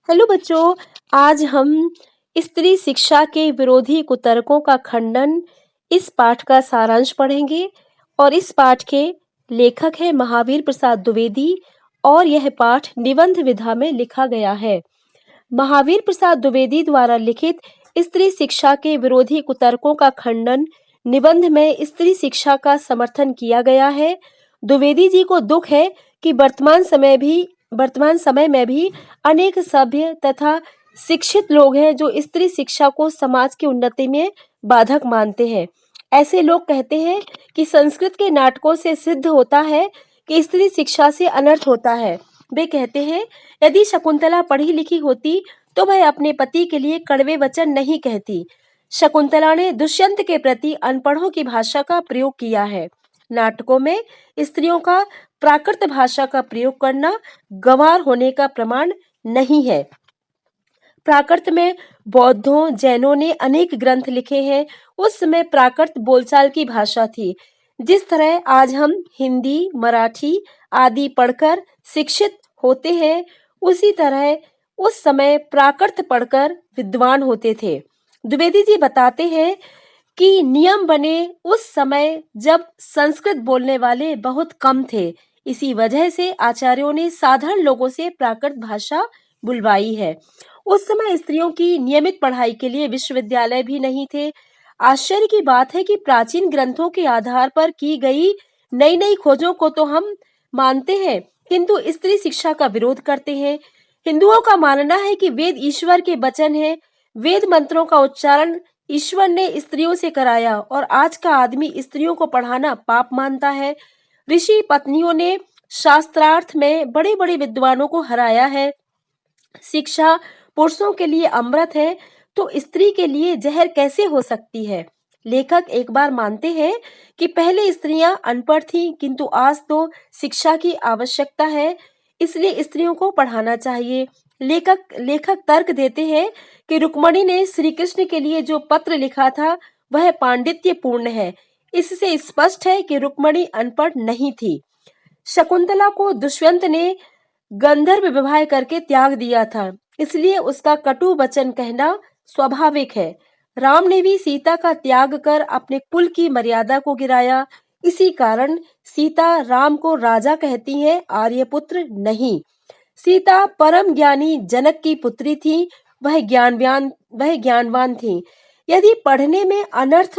Hello बच्चों, आज हम स्त्री शिक्षा के विरोधी कुतर्कों का खंडन इस पाठ का सारांश पढ़ेंगे और इस पाठ के लेखक है महावीर प्रसाद द्विवेदी और यह पाठ निबंध विधा में लिखा गया है। महावीर प्रसाद द्विवेदी द्वारा लिखित स्त्री शिक्षा के विरोधी कुतर्कों का खंडन निबंध में स्त्री शिक्षा का समर्थन किया गया है। द्विवेदी जी को दुख है कि वर्तमान समय में भी अनेक सभ्य तथा शिक्षित लोग हैं जो स्त्री शिक्षा को समाज की उन्नति में बाधक मानते हैं। ऐसे लोग कहते हैं कि संस्कृत के नाटकों से सिद्ध होता है कि स्त्री शिक्षा से अनर्थ होता है। वे कहते हैं, यदि शकुंतला पढ़ी लिखी होती तो वह अपने पति के लिए कड़वे वचन नहीं कहती। शकुंतला ने दुष्यंत के प्रति अनपढ़ों की भाषा का प्रयोग किया है। नाटकों में स्त्रियों का प्राकृत भाषा का प्रयोग करना गंवार होने का प्रमाण नहीं है। प्राकृत में बौद्धों जैनों ने अनेक ग्रंथ लिखे हैं। उस समय प्राकृत बोलचाल की भाषा थी। जिस तरह आज हम हिंदी मराठी आदि पढ़कर शिक्षित होते हैं, उसी तरह उस समय प्राकृत पढ़कर विद्वान होते थे। द्विवेदी जी बताते हैं कि नियम बने उस समय जब संस्कृत बोलने वाले बहुत कम थे। इसी वजह से आचार्यों ने साधारण लोगों से प्राकृत भाषा बुलवाई है। उस समय स्त्रियों की नियमित पढ़ाई के लिए विश्वविद्यालय भी नहीं थे। आश्चर्य की बात है कि प्राचीन ग्रंथों के आधार पर की गई नई नई खोजों को तो हम मानते हैं, किंतु स्त्री शिक्षा का विरोध करते हैं। हिंदुओं का मानना है कि वेद ईश्वर के वचन है। वेद मंत्रों का उच्चारण ईश्वर ने स्त्रियों से कराया और आज का आदमी स्त्रियों को पढ़ाना पाप मानता है। ऋषि पत्नियों ने शास्त्रार्थ में बड़े बड़े विद्वानों को हराया है। शिक्षा पुरुषों के लिए अमृत है तो स्त्री के लिए जहर कैसे हो सकती है। लेखक एक बार मानते हैं कि पहले स्त्रियां अनपढ़ थीं, किंतु आज तो शिक्षा की आवश्यकता है, इसलिए स्त्रियों को पढ़ाना चाहिए। लेखक तर्क देते हैं कि रुक्मणी ने श्री कृष्ण के लिए जो पत्र लिखा था वह पांडित्यपूर्ण है। इससे स्पष्ट है कि रुक्मणी अनपढ़ नहीं थी। शकुंतला को दुष्यंत ने गंधर्व विवाह करके त्याग दिया था, इसलिए उसका कटु वचन कहना स्वाभाविक है। राम ने भी सीता का त्याग कर अपने कुल की मर्यादा को गिराया। इसी कारण सीता राम को राजा कहती है, आर्यपुत्र नहीं। सीता परम ज्ञानी जनक की पुत्री थी। वह ज्ञानवान थी। यदि पढ़ने में अनर्थ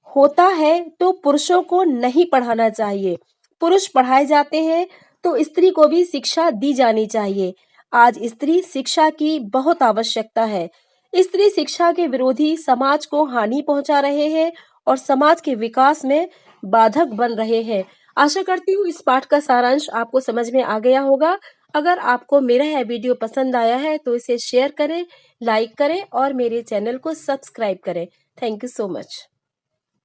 होता है तो पुरुषों को नहीं पढ़ाना चाहिए। पुरुष पढ़ाए जाते हैं तो स्त्री को भी शिक्षा दी जानी चाहिए। आज स्त्री शिक्षा की बहुत आवश्यकता है। स्त्री शिक्षा के विरोधी समाज को हानि पहुंचा रहे हैं और समाज के विकास में बाधक बन रहे हैं। आशा करती हूँ इस पाठ का सारांश आपको समझ में आ गया होगा। अगर आपको मेरा यह वीडियो पसंद आया है तो इसे शेयर करें, लाइक करें और मेरे चैनल को सब्सक्राइब करें। Thank you so much.